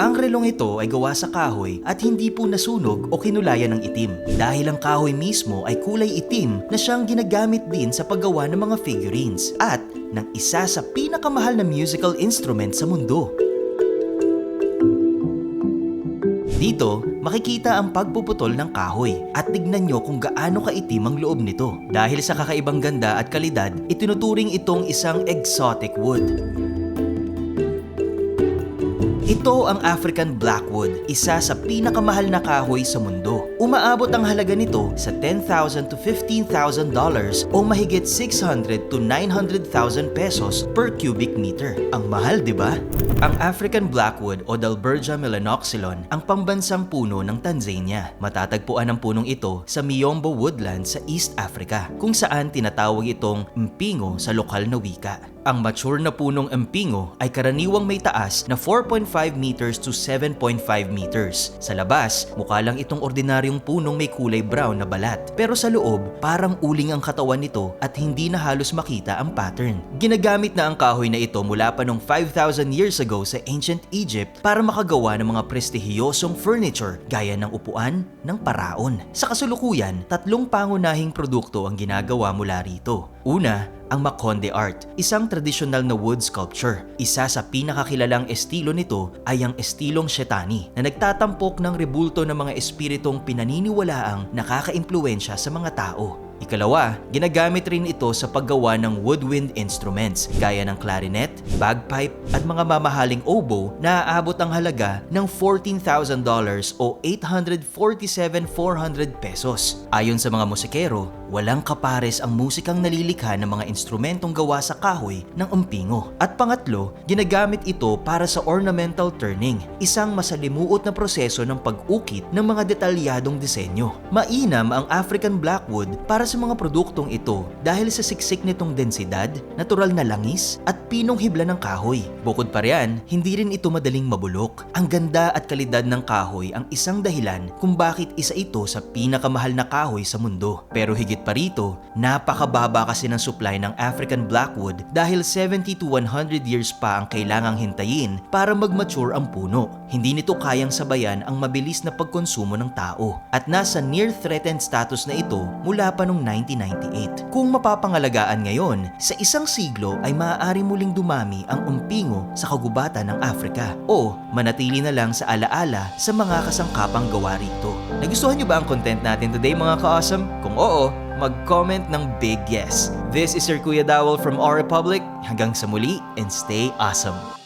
Ang relong ito ay gawa sa kahoy at hindi po nasunog o kinulayan ng itim. Dahil ang kahoy mismo ay kulay itim na siyang ginagamit din sa paggawa ng mga figurines at ng isa sa pinakamahal na musical instrument sa mundo. Dito, makikita ang pagpuputol ng kahoy at tignan nyo kung gaano kaitim ang loob nito. Dahil sa kakaibang ganda at kalidad, itinuturing itong isang exotic wood. Ito ang African Blackwood, isa sa pinakamahal na kahoy sa mundo. Umaabot ang halaga nito sa $10,000 to $15,000 o mahigit 600 to 900,000 pesos per cubic meter. Ang mahal, di ba? Ang African Blackwood o Dalbergia melanoxylon ang pambansang puno ng Tanzania. Matatagpuan ang punong ito sa Miombo Woodland sa East Africa, kung saan tinatawag itong mpingo sa lokal na wika. Ang mature na punong empingo ay karaniwang may taas na 4.5 meters to 7.5 meters. Sa labas, mukha lang itong ordinaryong punong may kulay brown na balat. Pero sa loob, parang uling ang katawan nito at hindi na halos makita ang pattern. Ginagamit na ang kahoy na ito mula pa noong 5,000 years ago sa ancient Egypt para makagawa ng mga prestihiyosong furniture gaya ng upuan ng paraon. Sa kasulukuyan, 3 pangunahing produkto ang ginagawa mula rito. Una, ang Makonde art, isang tradisyonal na wood sculpture. Isa sa pinakakilalang estilo nito ay ang estilong Shetani na nagtatampok ng rebulto ng mga espiritong pinaniniwalaang nakaka-impluwensya sa mga tao. Ikalawa, ginagamit rin ito sa paggawa ng woodwind instruments gaya ng clarinet, bagpipe at mga mamahaling oboe na aabot ang halaga ng $14,000 o 847,400 pesos. Ayon sa mga musikero, walang kapares ang musikang nalilikha ng mga instrumentong gawa sa kahoy ng umpingo. At pangatlo, ginagamit ito para sa ornamental turning, isang masalimuot na proseso ng pag-ukit ng mga detalyadong disenyo. Mainam ang African Blackwood para sa mga produktong ito dahil sa siksik nitong densidad, natural na langis at pinong hibla ng kahoy. Bukod pa riyan, hindi rin ito madaling mabulok. Ang ganda at kalidad ng kahoy ang isang dahilan kung bakit isa ito sa pinakamahal na kahoy sa mundo. Pero higit pa rito, napakababa kasi ng supply ng African Blackwood dahil 70 to 100 years pa ang kailangang hintayin para mag-mature ang puno. Hindi nito kayang sabayan ang mabilis na pagkonsumo ng tao at nasa near-threatened status na ito mula pa noong 1998. Kung mapapangalagaan ngayon, sa isang siglo ay maaari muling dumami ang umpingo sa kagubatan ng Africa o manatili na lang sa alaala sa mga kasangkapang gawa rito. Nagustuhan niyo ba ang content natin today mga ka-awesome? Kung oo, mag-comment ng big yes. This is your Kuya Dawel from Our Republic. Hanggang sa muli and stay awesome!